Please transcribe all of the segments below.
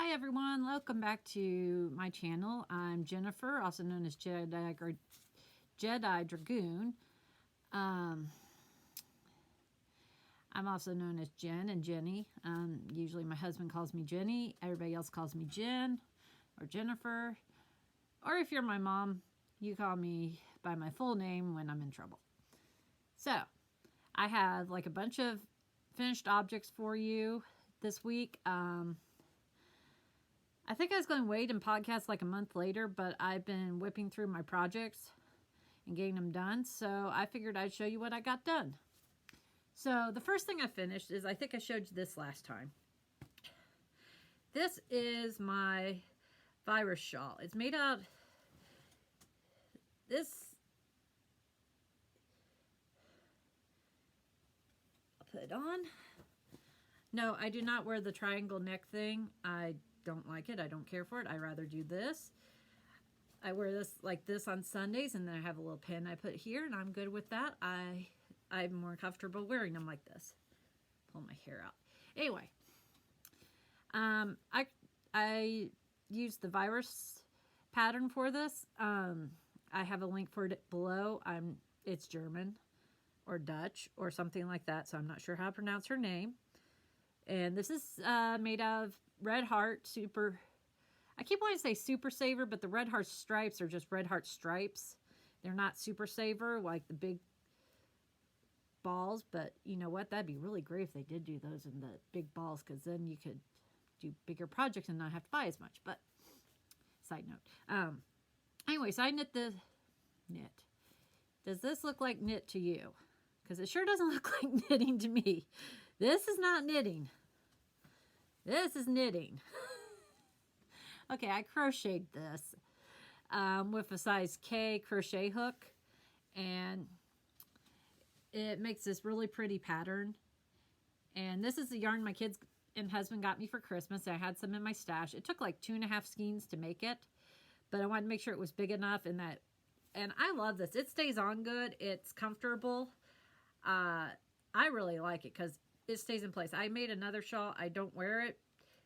Hi everyone, welcome back to my channel. I'm Jennifer, also known as Jedi Dragoon. Um, I'm also known as Jen and Jenny. Usually my husband calls me Jenny, everybody else calls me Jen or Jennifer. Or if you're my mom, you call me by my full name when I'm in trouble. So, I have like a bunch of finished objects for you this week. I think I was going to wait and podcast like a month later, but I've been whipping through my projects and getting them done. So I figured I'd show you what I got done. So the first thing I finished is, I think I showed you this last time. This is my virus shawl. It's made out, I'll put it on. No, I do not wear the triangle neck thing. I don't like it. I don't care for it. I rather do this. I wear this like this on Sundays, and then I have a little pin I put here, and I'm good with that. I'm more comfortable wearing them like this. Pull my hair out. Anyway, I used the virus pattern for this. I have a link for it below. It's German or Dutch or something like that, so I'm not sure how to pronounce her name. And this is made out of Red Heart Super. I keep wanting to say Super Saver, but the Red Heart stripes are just Red Heart stripes. They're not Super Saver like the big balls, but you know what? That'd be really great if they did do those in the big balls, because then you could do bigger projects and not have to buy as much. But side note. Anyway, so I knit the knit. Does this look like knit to you? Because it sure doesn't look like knitting to me. This is not knitting. This is knitting. Okay, I crocheted this with a size K crochet hook, and it makes this really pretty pattern. And this is the yarn my kids and husband got me for Christmas. I had some in my stash. It took like 2.5 skeins to make it, but I wanted to make sure it was big enough, and I love this. It stays on good. It's comfortable. I really like it because it stays in place. I made another shawl. I don't wear it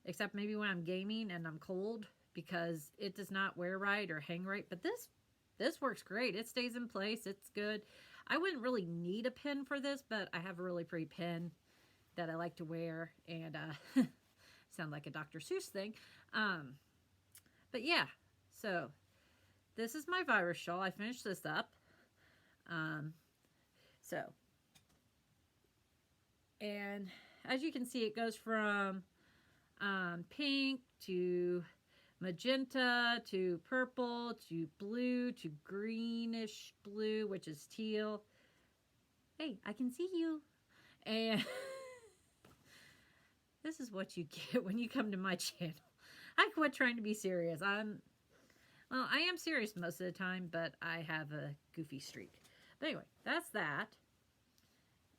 except maybe when I'm gaming and I'm cold, because it does not wear right or hang right. But this works great. It stays in place. It's good. I wouldn't really need a pin for this, but I have a really pretty pin that I like to wear, and sound like a Dr. Seuss thing. But yeah, so this is my virus shawl. I finished this up. And as you can see, it goes from pink to magenta to purple to blue to greenish blue, which is teal. Hey, I can see you. And this is what you get when you come to my channel. I quit trying to be serious. I am serious most of the time, but I have a goofy streak. But anyway, that's that.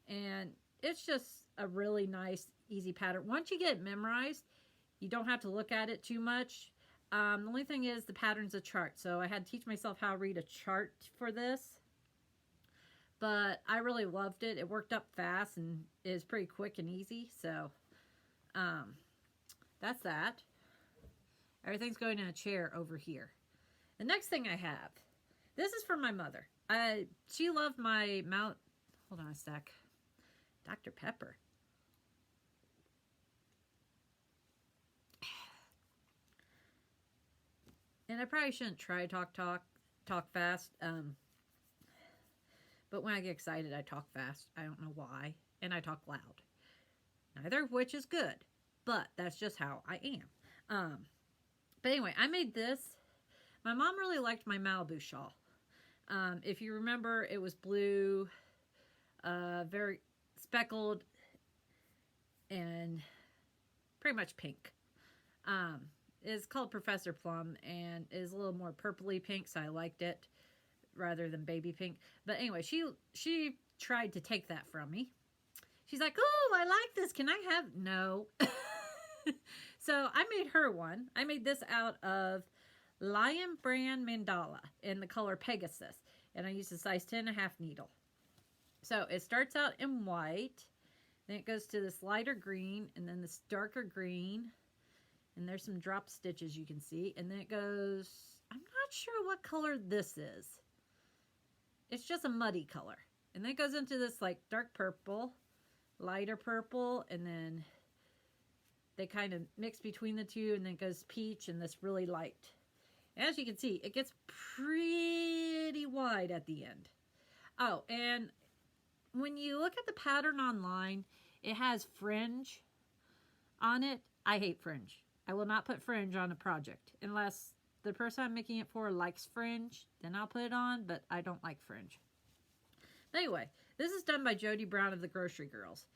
And it's just a really nice, easy pattern. Once you get it memorized, you don't have to look at it too much. The only thing is the pattern's a chart, so I had to teach myself how to read a chart for this. But I really loved it. It worked up fast and is pretty quick and easy. So that's that. Everything's going in a chair over here. The next thing I have, this is for my mother. She loved my hold on a sec. Dr. Pepper. And I probably shouldn't try talk fast. But when I get excited, I talk fast. I don't know why. And I talk loud. Neither of which is good. But that's just how I am. But anyway, I made this. My mom really liked my Malibu shawl. If you remember, it was blue, very speckled, and pretty much pink. It's called Professor Plum, and is a little more purpley pink, so I liked it rather than baby pink. But anyway, she tried to take that from me. She's like, "Oh, I like this. Can I have?" No. So I made her one. I made this out of Lion Brand Mandala in the color Pegasus, and I used a size 10.5 needle. So it starts out in white, then it goes to this lighter green, and then this darker green, And there's some drop stitches you can see. And then it goes, I'm not sure what color this is. It's just a muddy color. And then it goes into this like dark purple, lighter purple, and then they kind of mix between the two, and then it goes peach and this really light. As you can see, it gets pretty wide at the end. Oh, and when you look at the pattern online, it has fringe on it. I hate fringe. I will not put fringe on a project unless the person I'm making it for likes fringe. Then I'll put it on, but I don't like fringe. Anyway, this is done by Jody Brown of the Grocery Girls.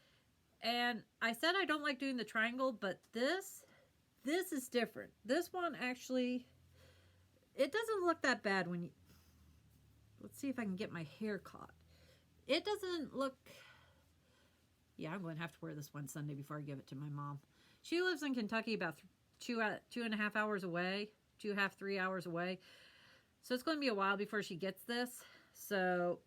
And I said I don't like doing the triangle, but this is different. This one actually, it doesn't look that bad when you, let's see if I can get my hair caught. It doesn't look, yeah, I'm going to have to wear this one Sunday before I give it to my mom. She lives in Kentucky about 2.5 hours away, 2.5, 3 hours away. So it's going to be a while before she gets this. So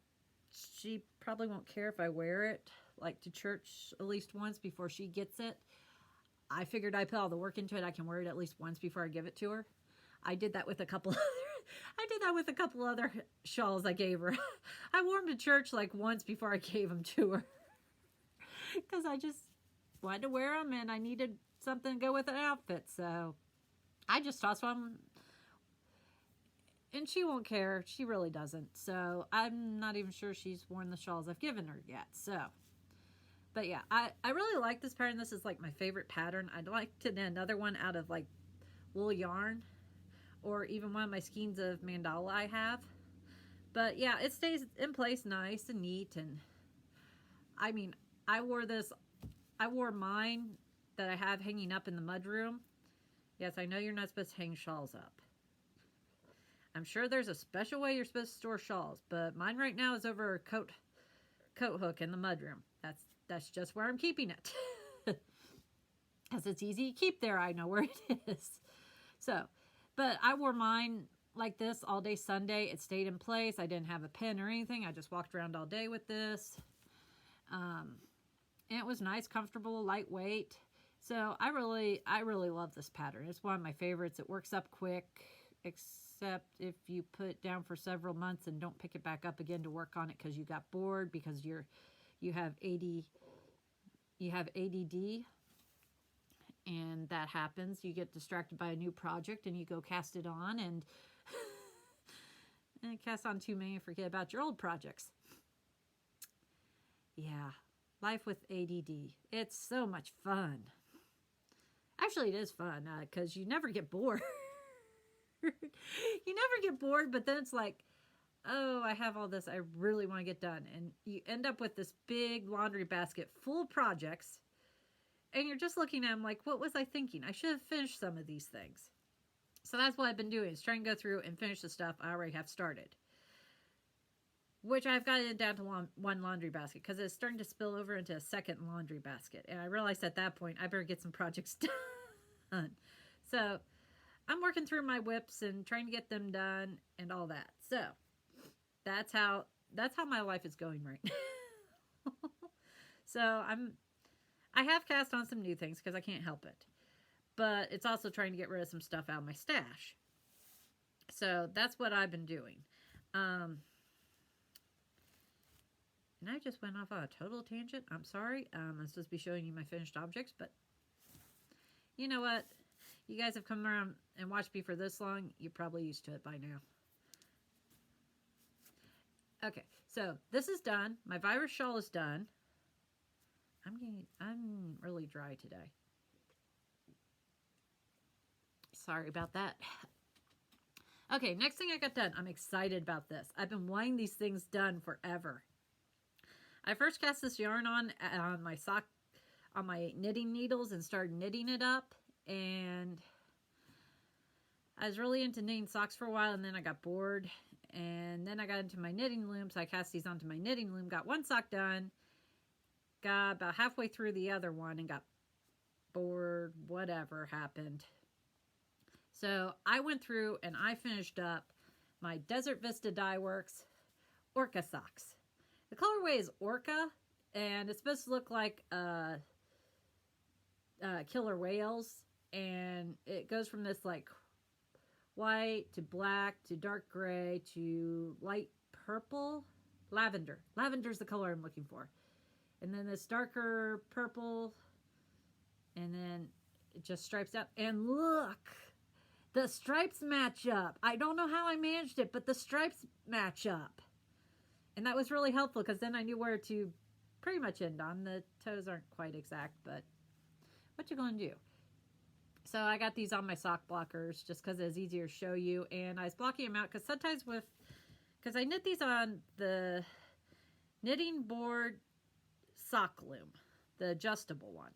she probably won't care if I wear it like to church at least once before she gets it. I figured I put all the work into it. I can wear it at least once before I give it to her. I did that with a couple other shawls I gave her. I wore them to church like once before I gave them to her. Because I just wanted to wear them and I needed something to go with an outfit. So I just tossed them. And she won't care. She really doesn't. So I'm not even sure she's worn the shawls I've given her yet. So, but yeah, I really like this pattern. This is like my favorite pattern. I'd like to do another one out of like wool yarn, or even one of my skeins of mandala I have. But yeah, it stays in place nice and neat. And I mean, I wore mine that I have hanging up in the mudroom. Yes, I know you're not supposed to hang shawls up. I'm sure there's a special way you're supposed to store shawls, but mine right now is over a coat hook in the mudroom. That's just where I'm keeping it. Because it's easy to keep there. I know where it is. So, but I wore mine like this all day Sunday. It stayed in place. I didn't have a pin or anything. I just walked around all day with this. And it was nice, comfortable, lightweight. So I really love this pattern. It's one of my favorites. It works up quick, except if you put it down for several months and don't pick it back up again to work on it because you got bored, because you have ADD, and that happens. You get distracted by a new project and you go cast it on and cast on too many and forget about your old projects. Yeah, life with ADD. It's so much fun. Actually, it is fun because you never get bored. You never get bored, but then it's like, oh, I have all this I really want to get done. And you end up with this big laundry basket full of projects. And you're just looking at them like, what was I thinking? I should have finished some of these things. So that's what I've been doing, is trying to go through and finish the stuff I already have started. Which I've got it down to one laundry basket because it's starting to spill over into a second laundry basket. And I realized at that point, I better get some projects done. So I'm working through my whips and trying to get them done and all that. So that's how my life is going right now. So I have cast on some new things because I can't help it. But it's also trying to get rid of some stuff out of my stash. So that's what I've been doing. And I just went off on a total tangent. I'm sorry. I'm supposed to be showing you my finished objects, but you know what? You guys have come around and watched me for this long. You're probably used to it by now. Okay, so this is done. My virus shawl is done. I'm really dry today. Sorry about that. Okay, next thing I got done. I'm excited about this. I've been wanting these things done forever. I first cast this yarn on my knitting needles and started knitting it up. And I was really into knitting socks for a while, and then I got bored. And then I got into my knitting loom, so I cast these onto my knitting loom, got one sock done, got about halfway through the other one, and got bored, whatever happened. So I went through and I finished up my Desert Vista Dye Works Orca socks. The colorway is Orca, and it's supposed to look like killer whales. And it goes from this like white to black to dark gray to light purple, lavender. Lavender is the color I'm looking for. And then this darker purple, and then it just stripes out. And look, the stripes match up. I don't know how I managed it, but the stripes match up. And that was really helpful because then I knew where to pretty much end on. The toes aren't quite exact, but what you gonna do? So I got these on my sock blockers just because it's easier to show you. And I was blocking them out because sometimes because I knit these on the knitting board sock loom, the adjustable one.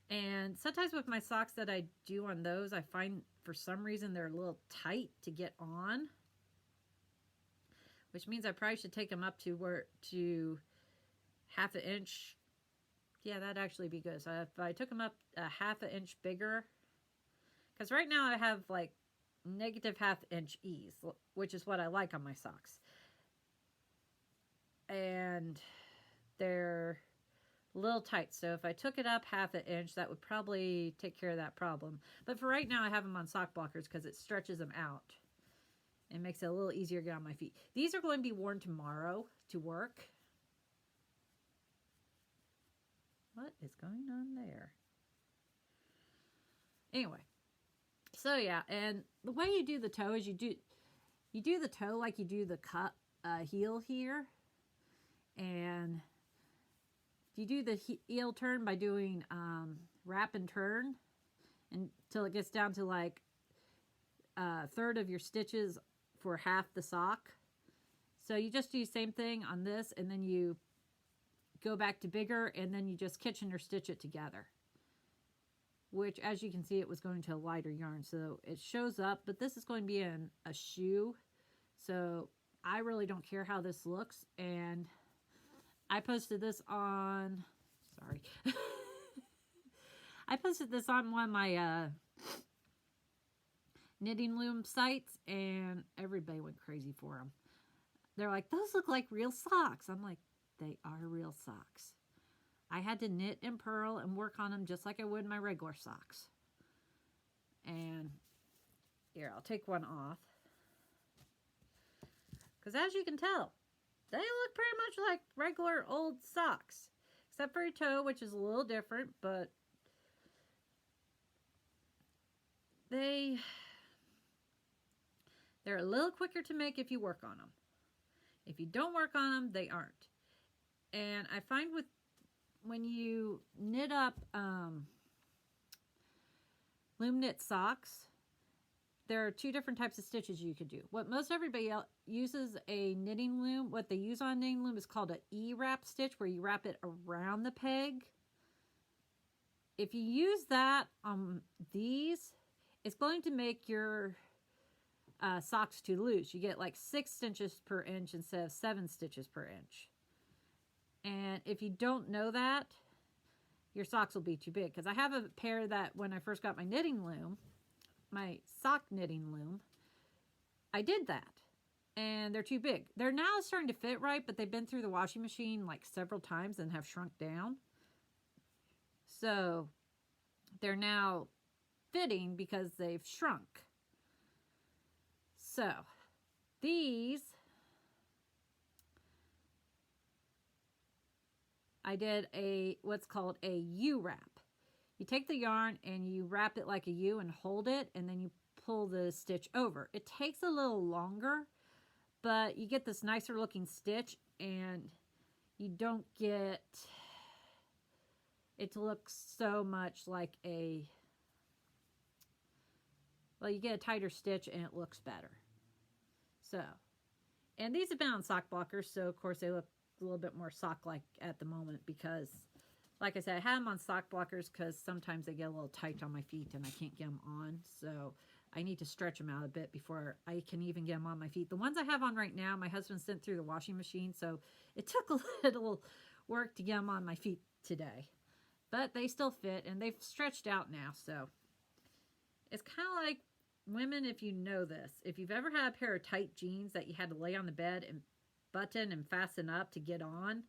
And sometimes with my socks that I do on those, I find for some reason they're a little tight to get on. Which means I probably should take them up to half an inch. Yeah, that'd actually be good. So if I took them up a half an inch bigger, because right now I have like negative half inch ease, which is what I like on my socks. And they're a little tight. So if I took it up half an inch, that would probably take care of that problem. But for right now, I have them on sock blockers because it stretches them out. It makes it a little easier to get on my feet. These are going to be worn tomorrow to work. What is going on there? Anyway. So yeah, and the way you do the toe is you do the toe like you do the heel here. And you do the heel turn by doing wrap and turn until it gets down to like a third of your stitches for half the sock. So you just do the same thing on this, and then you go back to bigger, and then you just Kitchener stitch it together. Which, as you can see, it was going to a lighter yarn, so it shows up, but this is going to be in a shoe, so I really don't care how this looks. And I posted this on, sorry, I posted this on one of my knitting loom sites, and everybody went crazy for them. They're like, those look like real socks. I'm like, they are real socks. I had to knit and purl and work on them just like I would my regular socks. And here, I'll take one off. Because as you can tell, they look pretty much like regular old socks. Except for your toe, which is a little different, but they're a little quicker to make if you work on them. If you don't work on them, they aren't. And I find when you knit up loom knit socks, there are two different types of stitches you could do. What most everybody else uses a knitting loom, what they use on knitting loom is called an E-wrap stitch, where you wrap it around the peg. If you use that on these, it's going to make your socks too loose. You get like 6 stitches per inch instead of 7 stitches per inch. And if you don't know that, your socks will be too big. Because I have a pair that when I first got my knitting loom, my sock knitting loom, I did that. And they're too big. They're now starting to fit right, but they've been through the washing machine like several times and have shrunk down. So they're now fitting because they've shrunk. So these, I did what's called a U-wrap. You take the yarn and you wrap it like a U and hold it, and then you pull the stitch over. It takes a little longer, but you get this nicer looking stitch, and you don't get it to look so much like well, you get a tighter stitch and it looks better. So, and these have been on sock blockers, so of course they look a little bit more sock-like at the moment because, like I said, I have them on sock blockers because sometimes they get a little tight on my feet and I can't get them on. So I need to stretch them out a bit before I can even get them on my feet. The ones I have on right now, my husband sent through the washing machine, so it took a little work to get them on my feet today. But they still fit, and they've stretched out now, so it's kind of like women, if you know this. If you've ever had a pair of tight jeans that you had to lay on the bed and button and fasten up to get on,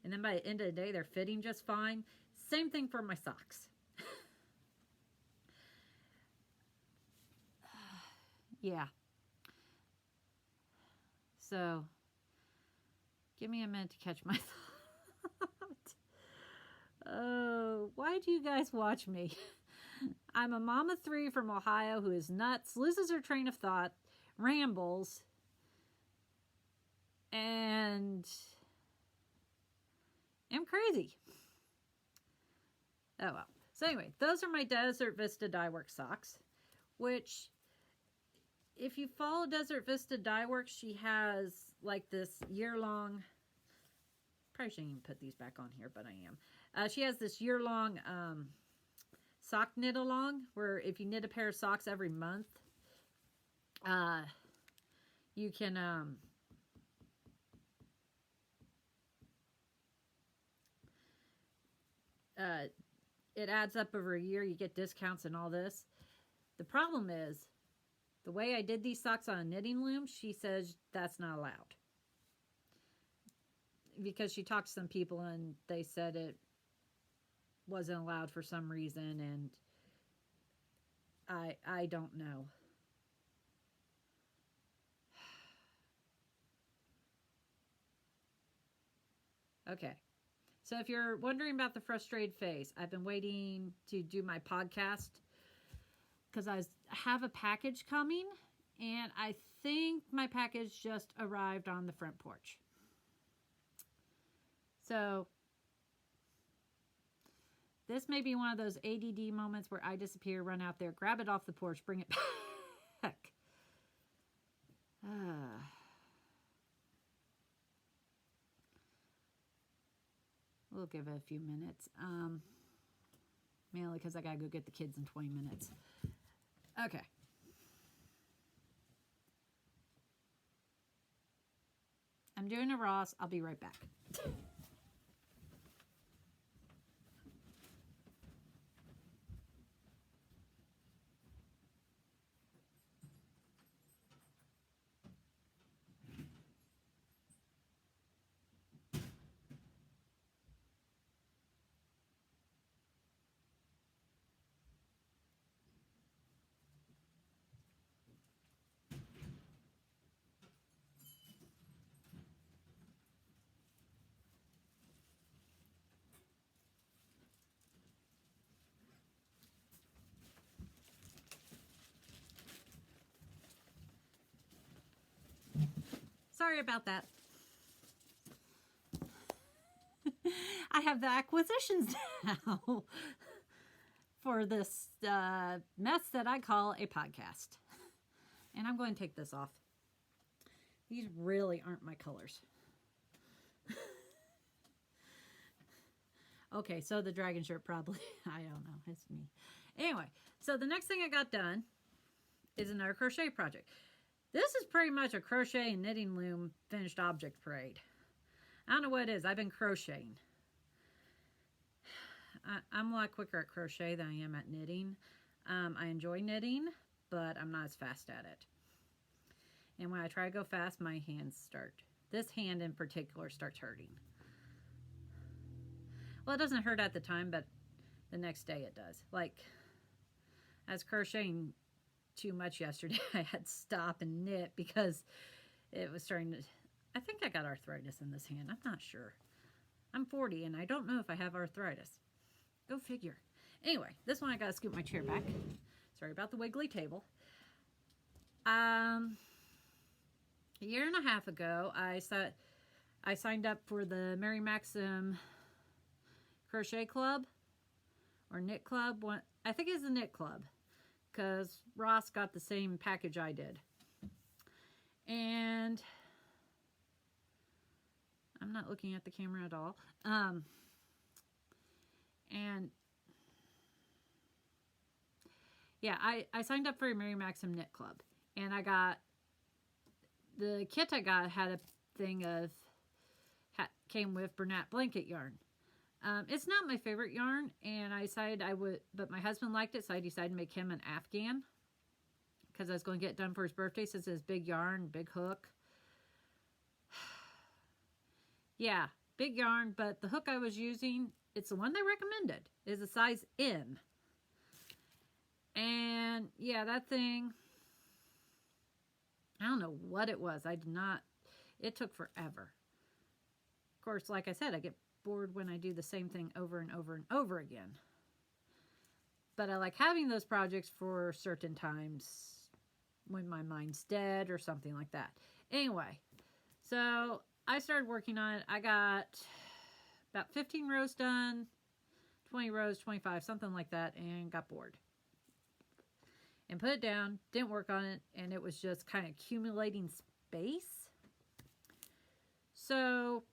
and then by the end of the day they're fitting just fine. Same thing for my socks. Yeah. So, give me a minute to catch my thought. Oh, why do you guys watch me? I'm a mom of 3 from Ohio who is nuts, loses her train of thought, rambles, and am crazy. Oh well. So anyway, those are my Desert Vista Dye Works socks, which if you follow Desert Vista Dye Works, she has like this year-long, probably shouldn't even put these back on here, but I am. She has this year-long sock knit along, where if you knit a pair of socks every month, you can it adds up over a year. You get discounts and all this. The problem is, the way I did these socks on a knitting loom, she says that's not allowed. Because she talked to some people and they said it wasn't allowed for some reason, and I don't know. Okay. So if you're wondering about the frustrated face, I've been waiting to do my podcast because I have a package coming, and I think my package just arrived on the front porch. So this may be one of those ADD moments where I disappear, run out there, grab it off the porch, bring it back. We'll give it a few minutes. Mainly because I gotta go get the kids in 20 minutes. Okay. I'm doing a Ross. I'll be right back. Sorry about that. I have the acquisitions now for this mess that I call a podcast. And I'm going to take this off. These really aren't my colors. Okay, so the dragon shirt probably, I don't know, it's me. Anyway, so the next thing I got done is another crochet project. This is pretty much a crochet and knitting loom finished object parade. I don't know what it is. I've been crocheting. I'm a lot quicker at crochet than I am at knitting. I enjoy knitting, but I'm not as fast at it. And when I try to go fast, my hands start. This hand in particular starts hurting. Well, it doesn't hurt at the time, but the next day it does. Like, I was crocheting too much yesterday. I had to stop and knit because it was starting to... I think I got arthritis in this hand. I'm not sure. I'm 40 and I don't know if I have arthritis. Go figure. Anyway, this one I got to scoot my chair back. Sorry about the wiggly table. A year and a half ago, I signed up for the Mary Maxim Crochet Club or Knit Club. I think it's the Knit Club because Ross got the same package I did. And I'm not looking at the camera at all. And yeah, I signed up for a Mary Maxim Knit Club, and I got the kit I got had a thing of came with Bernat blanket yarn. It's not my favorite yarn, and I decided I would, but my husband liked it, so I decided to make him an Afghan because I was going to get it done for his birthday. Since it's big yarn, big hook. Yeah, big yarn, but the hook I was using, it's the one they recommended, is a size N. And yeah, that thing, I don't know what it was. I did not, it took forever. Of course, like I said, I get bored when I do the same thing over and over and over again. But I like having those projects for certain times when my mind's dead or something like that. Anyway, so I started working on it. I got about 15 rows done, 20 rows, 25, something like that, and got bored. And put it down, didn't work on it, and it was just kind of accumulating space. So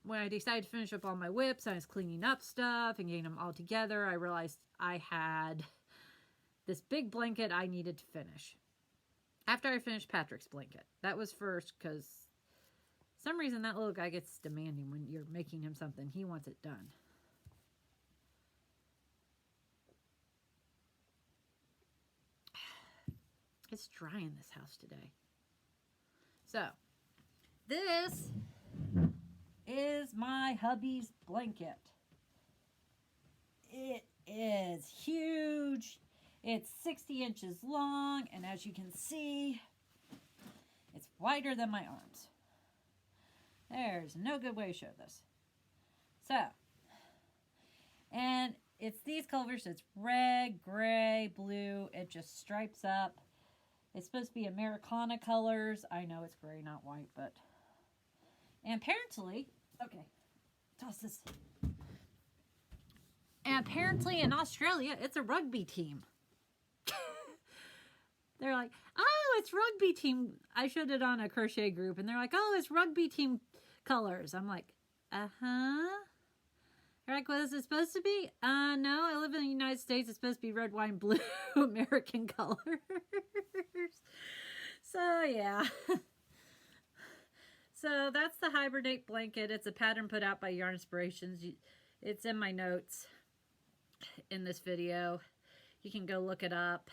when I decided to finish up all my whips, I was cleaning up stuff and getting them all together. I realized I had this big blanket I needed to finish. After I finished Patrick's blanket. That was first because some reason that little guy gets demanding when you're making him something. He wants it done. It's dry in this house today. So, this is my hubby's blanket. It is huge. It's 60 inches long, and as you can see, it's wider than my arms. There's no good way to show this. So, and it's these colors. It's red, gray, blue. It just stripes up. It's supposed to be Americana colors. I know it's gray, not white, but... And apparently... Okay, toss this. And apparently in Australia, it's a rugby team. They're like, oh, it's rugby team. I showed it on a crochet group, and they're like, oh, it's rugby team colors. I'm like, uh-huh. They're like, what is it supposed to be? No, I live in the United States. It's supposed to be red, white, and blue American colors. So, yeah. So, that's the Hibernate blanket. It's a pattern put out by Yarn Inspirations. It's in my notes in this video. You can go look it up.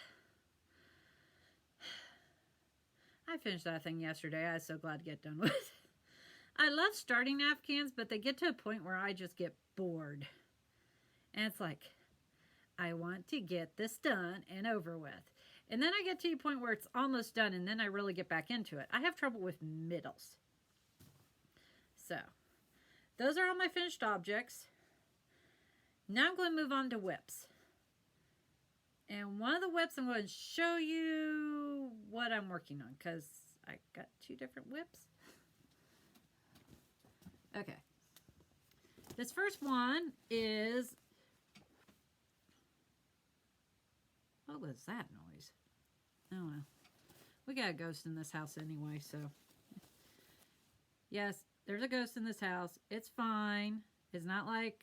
I finished that thing yesterday. I was so glad to get done with it. I love starting afghans, but they get to a point where I just get bored. And it's like, I want to get this done and over with. And then I get to a point where it's almost done, and then I really get back into it. I have trouble with middles. So, those are all my finished objects. Now I'm going to move on to whips. And one of the whips, I'm going to show you what I'm working on, because I got two different whips. Okay. This first one is... What was that noise? Oh, well. We got a ghost in this house anyway, so... Yes, there's a ghost in this house. It's fine. It's not like...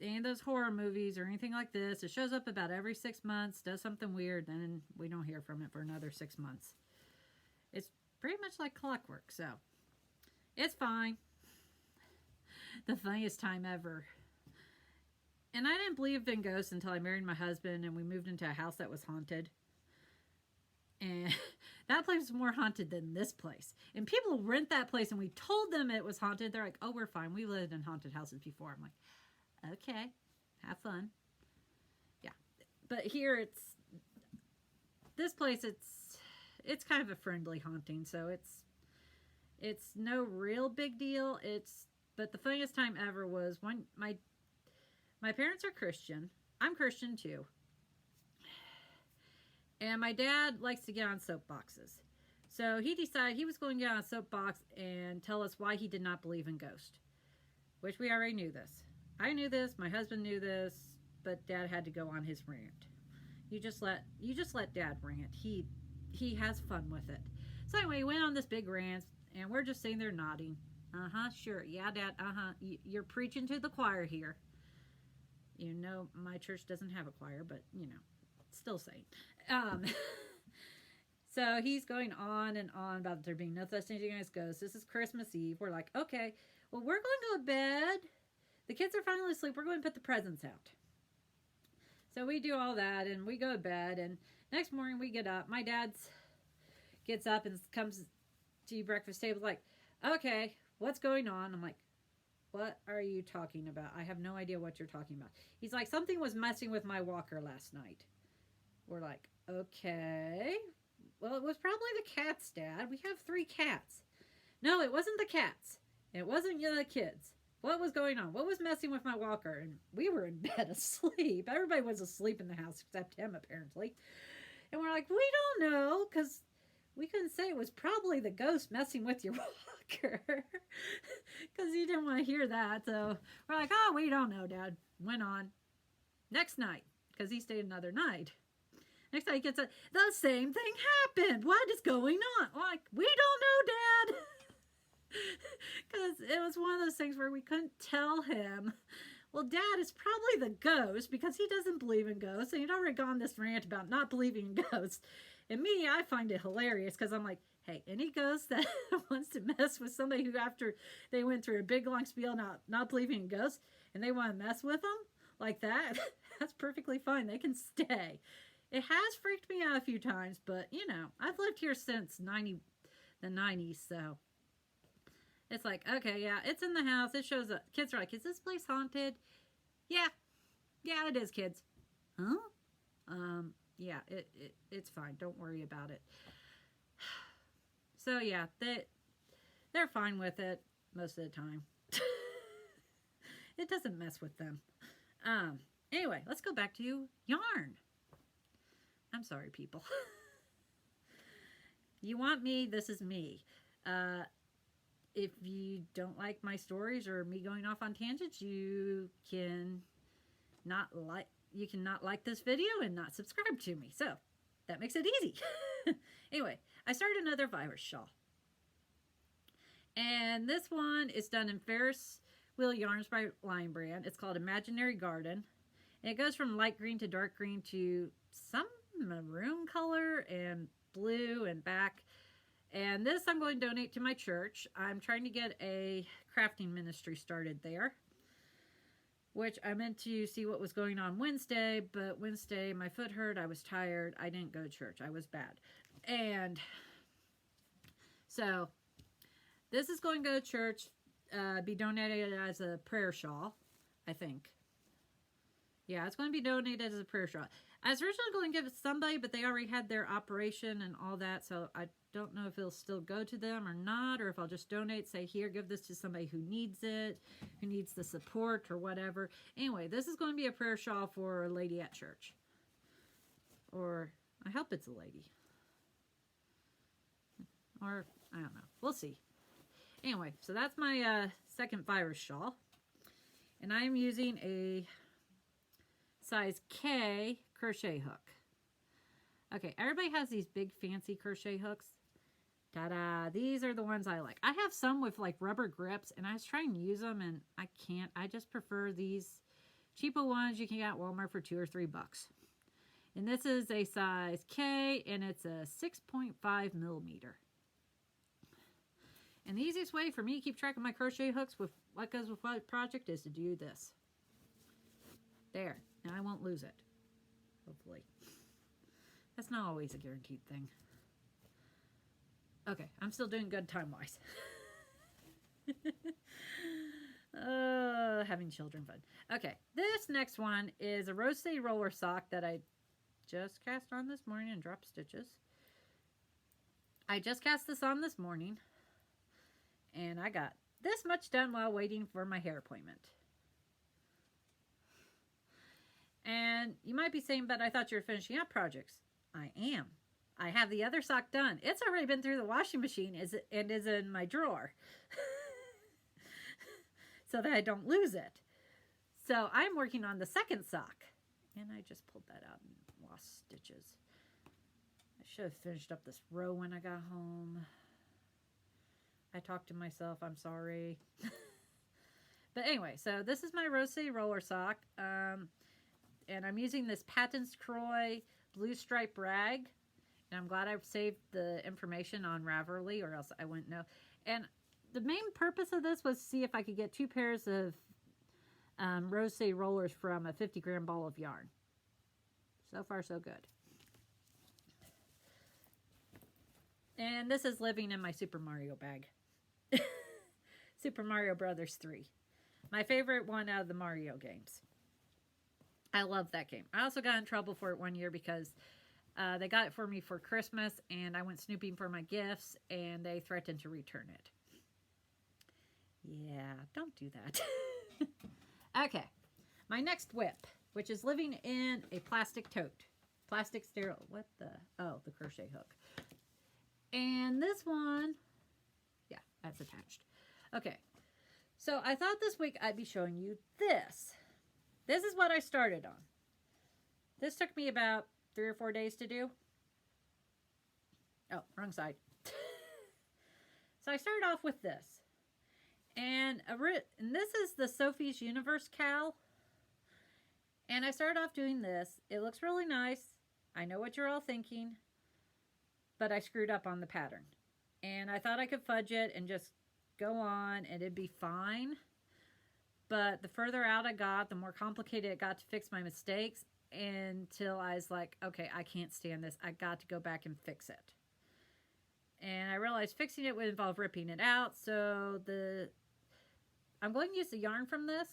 any of those horror movies or anything like this. It shows up about every 6 months, does something weird, then we don't hear from it for another 6 months. It's pretty much like clockwork, so it's fine. The funniest time ever. And I didn't believe in ghosts until I married my husband and we moved into a house that was haunted. And that place was more haunted than this place. And people rent that place, and we told them it was haunted. They're like, oh, we're fine. We lived in haunted houses before. I'm like, okay, have fun. Yeah. But here this place, it's kind of a friendly haunting, so it's no real big deal. But the funniest time ever was when my parents are Christian. I'm Christian too. And my dad likes to get on soapboxes. So he decided he was going to get on a soapbox and tell us why he did not believe in ghosts. Which we already knew this. I knew this, my husband knew this, but Dad had to go on his rant. You just let Dad rant. He has fun with it. So anyway, he went on this big rant, and we're just sitting there nodding. Uh-huh, sure. Yeah, Dad, uh-huh. You're preaching to the choir here. You know, my church doesn't have a choir, but, you know, still saying. So he's going on and on about there being no such thing as ghosts. This is Christmas Eve. We're like, okay, well, we're going to go to bed. The kids are finally asleep. We're going to put the presents out. So we do all that, and we go to bed, and next morning we get up. My dad gets up and comes to breakfast table like, okay, what's going on? I'm like, what are you talking about? I have no idea what you're talking about. He's like, something was messing with my walker last night. We're like, okay. Well, it was probably the cats, Dad. We have 3 cats. No, it wasn't the cats. It wasn't the kids. What was going on? What was messing with my walker? And we were in bed asleep. Everybody was asleep in the house except him, apparently. And we're like, we don't know, because we couldn't say it was probably the ghost messing with your walker. Because he didn't want to hear that. So we're like, oh, we don't know, Dad. Went on. Next night, because he stayed another night. Next night he gets the same thing happened. What is going on? I'm like, we don't know, Dad. Because it was one of those things where we couldn't tell him. Well, Dad, it's probably the ghost because he doesn't believe in ghosts. And he'd already gone this rant about not believing in ghosts. And me, I find it hilarious because I'm like, hey, any ghost that wants to mess with somebody who after they went through a big long spiel not believing in ghosts and they want to mess with them like that, that's perfectly fine. They can stay. It has freaked me out a few times, but, you know, I've lived here since the 90s, so it's like, okay, yeah, it's in the house. It shows up. Kids are like, is this place haunted? Yeah, it is, kids. Huh? Yeah, it's fine. Don't worry about it. So, yeah, they're fine with it most of the time. It doesn't mess with them. Anyway, let's go back to yarn. I'm sorry, people. You want me, this is me. If you don't like my stories or me going off on tangents, you can not like this video and not subscribe to me. So that makes it easy. Anyway, I started another virus shawl. And this one is done in Ferris Wheel Yarns by Lion Brand. It's called Imaginary Garden. And it goes from light green to dark green to some maroon color and blue and back. And this I'm going to donate to my church. I'm trying to get a crafting ministry started there, which I meant to see what was going on Wednesday, but Wednesday my foot hurt, I was tired, I didn't go to church, I was bad. And so this is going to go to church, be donated as a prayer shawl, I think. Yeah, it's going to be donated as a prayer shawl. I was originally going to give it to somebody, but they already had their operation and all that, so I don't know if it'll still go to them or not, or if I'll just donate, say, here, give this to somebody who needs it, who needs the support or whatever. Anyway, this is going to be a prayer shawl for a lady at church. Or, I hope it's a lady. Or, I don't know. We'll see. Anyway, so that's my second virus shawl. And I'm using a size K crochet hook. Okay, everybody has these big fancy crochet hooks. Ta-da! These are the ones I like. I have some with like rubber grips, and I was trying to use them, and I can't. I just prefer these cheaper ones you can get at Walmart for $2 or $3. And this is a size K, and it's a 6.5 millimeter. And the easiest way for me to keep track of my crochet hooks with what goes with what project is to do this. There. Now I won't lose it. Hopefully. That's not always a guaranteed thing. Okay, I'm still doing good time-wise. Having children fun. Okay, this next one is a Rose City roller sock that I just cast on this morning and dropped stitches. I just cast this on this morning, and I got this much done while waiting for my hair appointment. And you might be saying, but I thought you were finishing up projects. I am. I have the other sock done. It's already been through the washing machine and is in my drawer. So that I don't lose it. So I'm working on the second sock. And I just pulled that out and lost stitches. I should have finished up this row when I got home. I talked to myself. I'm sorry. But anyway, so this is my Rose City roller sock. And I'm using this Patons Kroy blue stripe rag. And I'm glad I've saved the information on Ravelry, or else I wouldn't know. And the main purpose of this was to see if I could get 2 pairs of Rose City rollers from a 50-gram ball of yarn. So far, so good. And this is living in my Super Mario bag. Super Mario Brothers 3. My favorite one out of the Mario games. I love that game. I also got in trouble for it one year because They got it for me for Christmas, and I went snooping for my gifts, and they threatened to return it. Yeah, don't do that. Okay, my next whip, which is living in a plastic tote. Plastic sterile. What the? Oh, the crochet hook. And this one, yeah, that's attached. Okay, so I thought this week I'd be showing you this. This is what I started on. This took me about 3 or 4 days to do. Oh, wrong side. So I started off with this. And this is the Sophie's Universe cowl. And I started off doing this. It looks really nice. I know what you're all thinking. But I screwed up on the pattern. And I thought I could fudge it and just go on and it'd be fine. But the further out I got, the more complicated it got to fix my mistakes. Until I was like, okay, I can't stand this. I got to go back and fix it. And I realized fixing it would involve ripping it out. So I'm going to use the yarn from this.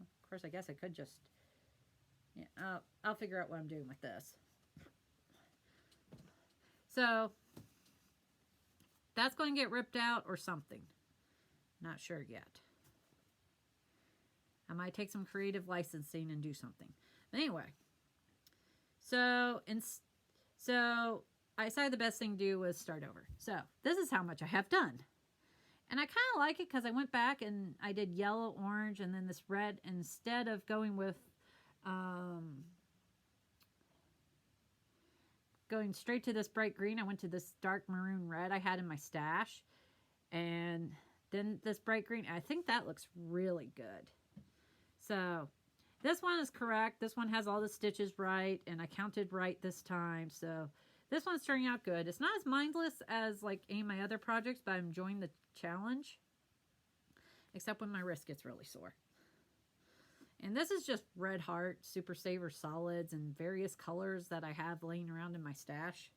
Of course, I guess I could just, yeah, I'll figure out what I'm doing with this. So that's going to get ripped out or something. Not sure yet. I might take some creative licensing and do something. Anyway, so I decided the best thing to do was start over. So this is how much I have done. And I kind of like it because I went back and I did yellow, orange, and then this red. Instead of going with going straight to this bright green, I went to this dark maroon red I had in my stash. And then this bright green. I think that looks really good. So this one is correct. This one has all the stitches right, and I counted right this time. So this one's turning out good. It's not as mindless as like any of my other projects, but I'm enjoying the challenge. Except when my wrist gets really sore. And this is just Red Heart, Super Saver Solids, and various colors that I have laying around in my stash.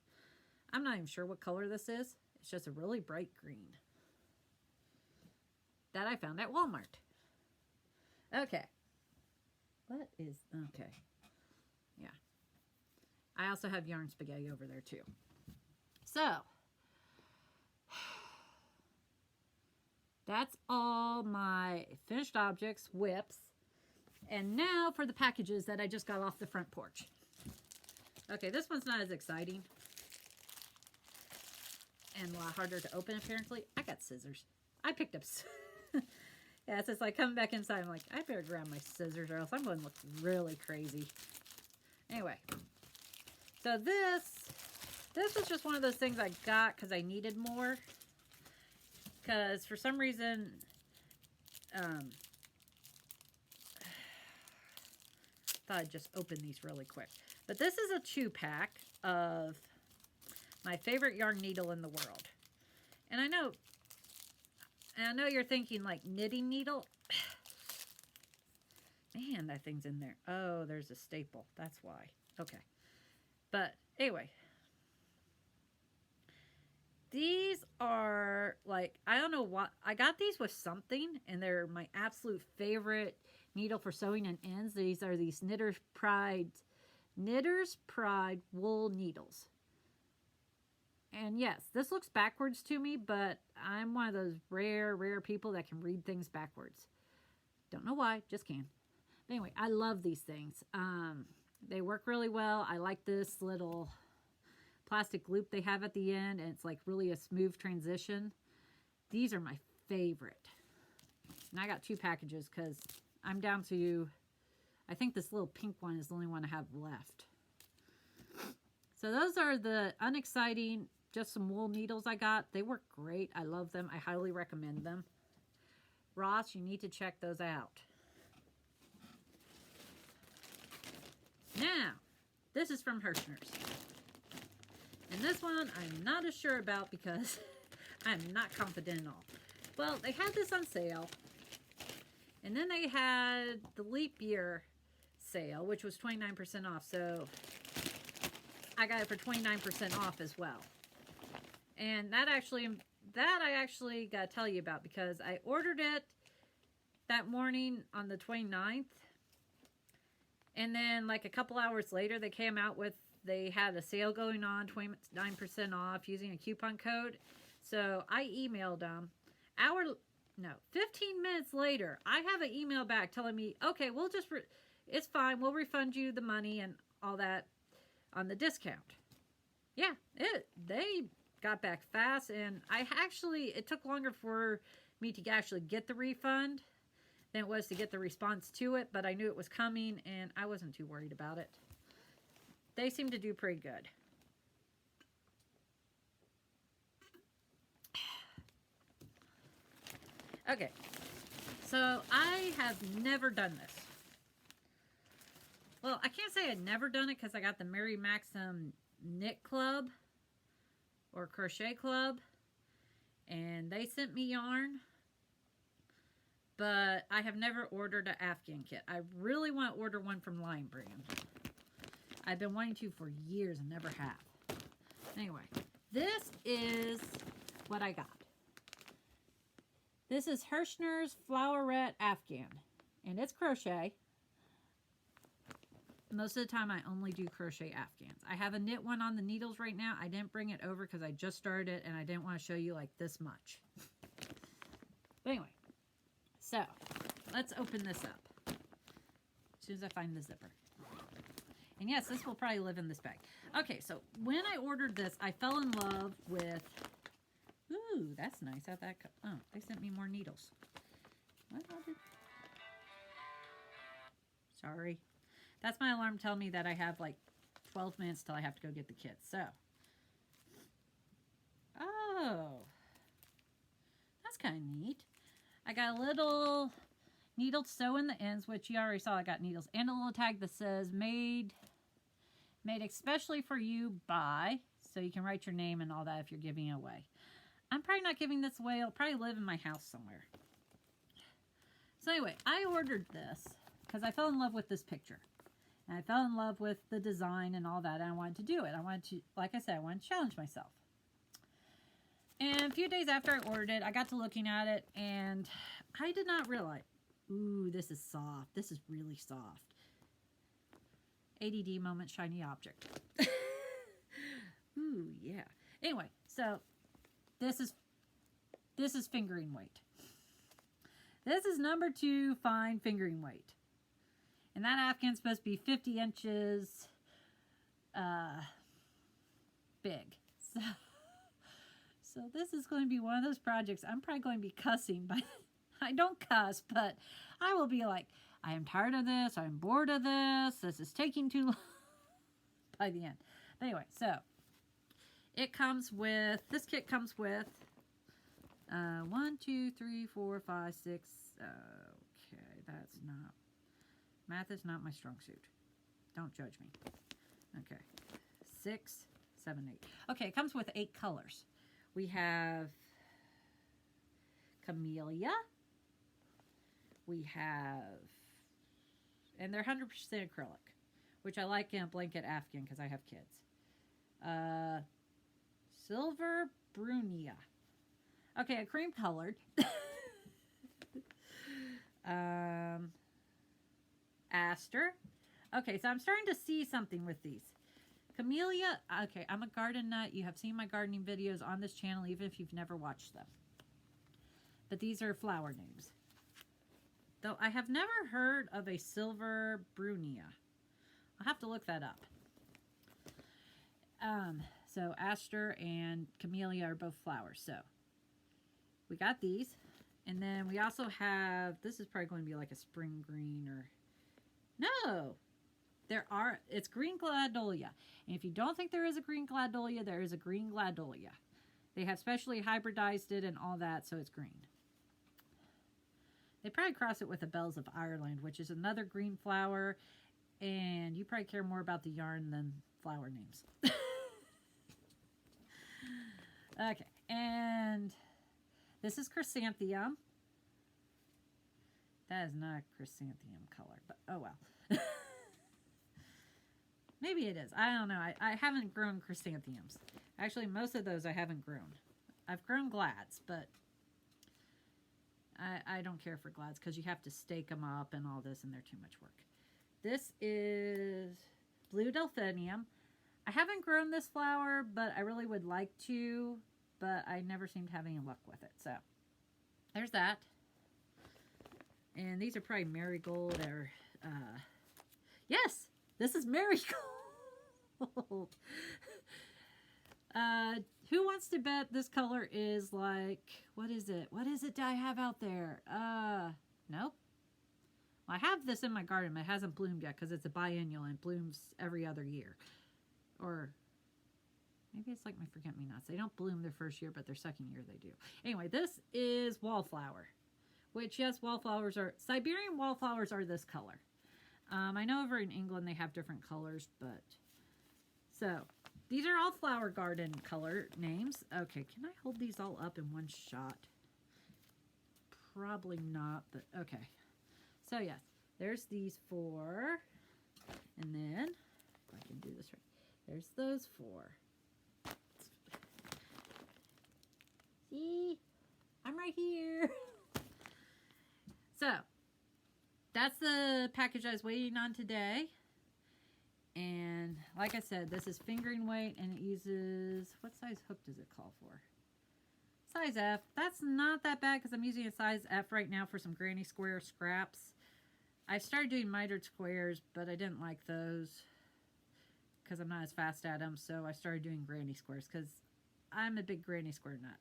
I'm not even sure what color this is. It's just a really bright green. That I found at Walmart. Okay. What is, okay. Yeah. I also have yarn spaghetti over there too. So, that's all my finished objects, whips. And now for the packages that I just got off the front porch. Okay, this one's not as exciting. And a lot harder to open apparently. I got scissors. I picked up yeah, it's just like coming back inside. I'm like, I better grab my scissors or else I'm going to look really crazy. Anyway, so this was just one of those things I got because I needed more. Because for some reason, thought I'd just open these really quick. But this is a 2-pack of my favorite yarn needle in the world. And I know you're thinking like knitting needle. Man, that thing's in there. Oh, there's a staple. That's why. Okay. But anyway. These are like, I don't know what. I got these with something. And they're my absolute favorite needle for sewing and ends. These are these Knitter's Pride wool needles. And yes, this looks backwards to me, but I'm one of those rare people that can read things backwards. Don't know why, just can. But anyway, I love these things. They work really well. I like this little plastic loop they have at the end, and it's like really a smooth transition. These are my favorite. And I got 2 packages because I'm down to, I think this little pink one is the only one I have left. So those are the unexciting, just some wool needles I got. They work great. I love them. I highly recommend them. Ross, you need to check those out. Now, this is from Hirschner's. And this one I'm not as sure about because I'm not confident at all. Well, they had this on sale. And then they had the leap year sale, which was 29% off. So I got it for 29% off as well. And that I actually got to tell you about because I ordered it that morning on the 29th. And then like a couple hours later, they came out with They had a sale going on, 29% off using a coupon code. So I emailed them. 15 minutes later, I have an email back telling me, okay, we'll just, it's fine. We'll refund you the money and all that on the discount. Yeah, they got back fast, and it took longer for me to actually get the refund than it was to get the response to it, but I knew it was coming, and I wasn't too worried about it. They seem to do pretty good. Okay, so I have never done this. Well, I can't say I'd never done it because I got the Mary Maxim Knit Club or Crochet Club, and they sent me yarn, but I have never ordered an Afghan kit. I really want to order one from Lion Brand. I've been wanting to for years and never have. Anyway, this is what I got. This is Hirschner's Flowerette Afghan, and it's crochet. Most of the time, I only do crochet Afghans. I have a knit one on the needles right now. I didn't bring it over because I just started it, and I didn't want to show you like this much. But anyway, so let's open this up as soon as I find the zipper. And yes, this will probably live in this bag. Okay, so when I ordered this, I fell in love with... Ooh, that's nice. How'd that go? Oh, they sent me more needles. What? Sorry. That's my alarm telling me that I have like 12 minutes till I have to go get the kids. So. Oh. That's kind of neat. I got a little needle sew in the ends, which you already saw I got needles. And a little tag that says made especially for you by. So you can write your name and all that if you're giving it away. I'm probably not giving this away. It'll probably live in my house somewhere. So anyway, I ordered this because I fell in love with this picture. And I fell in love with the design and all that. And I wanted to do it. I wanted to, like I said, I wanted to challenge myself. And a few days after I ordered it, I got to looking at it. And I did not realize, ooh, this is soft. This is really soft. ADD moment, shiny object. Ooh, yeah. Anyway, so... This is fingering weight. This is number 2 fine fingering weight. And that Afghan's supposed to be 50 inches big. So this is going to be one of those projects I'm probably going to be cussing, but I don't cuss, but I will be like, I am tired of this, I'm bored of this, this is taking too long by the end. But anyway, so it comes with, this kit comes with 1, 2, 3, 4, 5, 6. Okay, that's not, math is not my strong suit. Don't judge me. Okay, 6, 7, 8. Okay, it comes with 8 colors. We have Camellia. We have, and they're 100% acrylic, which I like in a blanket Afghan because I have kids. Silver Brunia. Okay, a cream colored. Aster. Okay, so I'm starting to see something with these. Camellia. Okay, I'm a garden nut. You have seen my gardening videos on this channel, even if you've never watched them. But these are flower names. Though I have never heard of a Silver Brunia. I'll have to look that up. So Aster and Camellia are both flowers. So we got these. And then we also have, this is probably going to be like a spring green or, no, it's green gladolia. And if you don't think there is a green gladolia, there is a green gladolia. They have specially hybridized it and all that, so it's green. They probably cross it with the Bells of Ireland, which is another green flower. And you probably care more about the yarn than flower names. Okay, and this is chrysanthemum. That is not a chrysanthemum color, but oh well. Maybe it is. I don't know. I haven't grown chrysanthemums. Actually, most of those I haven't grown. I've grown glads, but I don't care for glads because you have to stake them up and all this, and they're too much work. This is blue delphinium. I haven't grown this flower, but I really would like to, but I never seem to have any luck with it. So there's that. And these are probably marigold or, yes, this is marigold. Who wants to bet this color is like, what is it? What is it I have out there? Nope. Well, I have this in my garden, but it hasn't bloomed yet because it's a biennial and blooms every other year. Or maybe it's like my forget-me-nots. They don't bloom their first year, but their second year they do. Anyway, this is wallflower, which, yes, wallflowers are, Siberian wallflowers are this color. I know over in England they have different colors, but, so, these are all flower garden color names. Okay, can I hold these all up in one shot? Probably not, but okay. So, yes, there's these 4. And then, if I can do this right, there's those 4. See? I'm right here. So, that's the package I was waiting on today. And like I said, this is fingering weight and it uses, what size hook does it call for? Size F. That's not that bad because I'm using a size F right now for some granny square scraps. I started doing mitered squares, but I didn't like those because I'm not as fast at them. So I started doing granny squares because I'm a big granny square nut.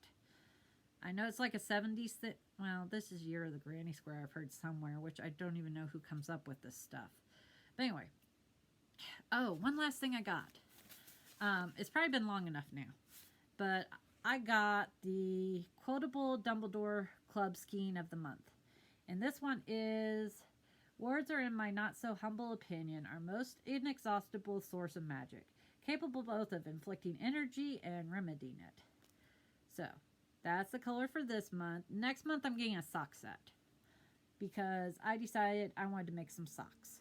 I know it's like a 70s thing. Well, this is Year of the Granny Square I've heard somewhere, which I don't even know who comes up with this stuff. But anyway. Oh, one last thing I got. It's probably been long enough now. But I got the Quotable Dumbledore Club Skein of the Month. And this one is, words are, in my not so humble opinion, our most inexhaustible source of magic. Capable both of inflicting energy and remedying it. So, that's the color for this month. Next month, I'm getting a sock set. Because I decided I wanted to make some socks.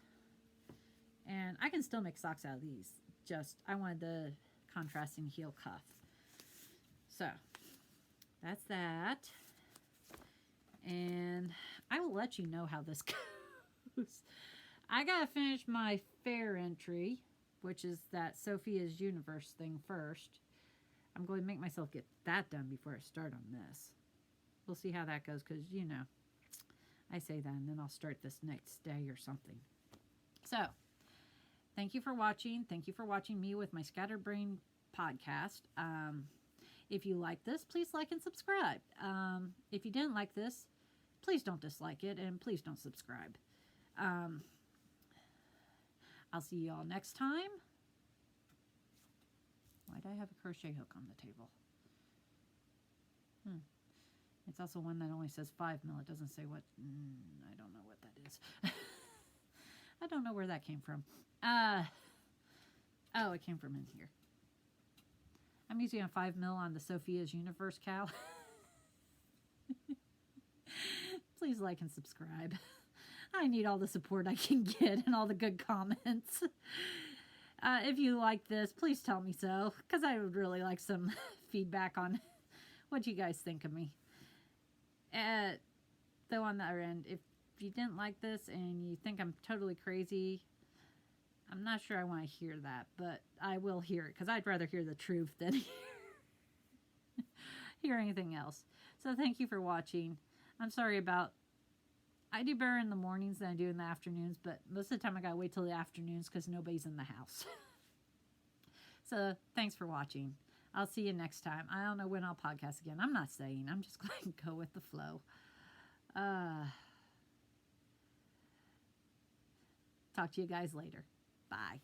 And I can still make socks out of these. Just, I wanted the contrasting heel cuff. So, that's that. And I will let you know how this goes. I gotta finish my fair entry, which is that Sophia's Universe thing first. I'm going to make myself get that done before I start on this. We'll see how that goes because, you know, I say that and then I'll start this next day or something. So, thank you for watching. Thank you for watching me with my Scatterbrain podcast. If you like this, please like and subscribe. If you didn't like this, please don't dislike it and please don't subscribe. I'll see you all next time. Why do I have a crochet hook on the table? It's also one that only says 5 mil. It doesn't say what. I don't know what that is. I don't know where that came from. Oh, it came from in here. I'm using a 5 mil on the Sophia's Universe cow. Please like and subscribe. I need all the support I can get and all the good comments. If you like this, please tell me so, because I would really like some feedback on what you guys think of me. Though on the other end, if you didn't like this and you think I'm totally crazy, I'm not sure I want to hear that, but I will hear it, because I'd rather hear the truth than hear anything else. So thank you for watching. I'm sorry about... I do better in the mornings than I do in the afternoons, but most of the time I gotta wait till the afternoons because nobody's in the house. So, thanks for watching. I'll see you next time. I don't know when I'll podcast again. I'm not saying. I'm just going to go with the flow. Talk to you guys later. Bye.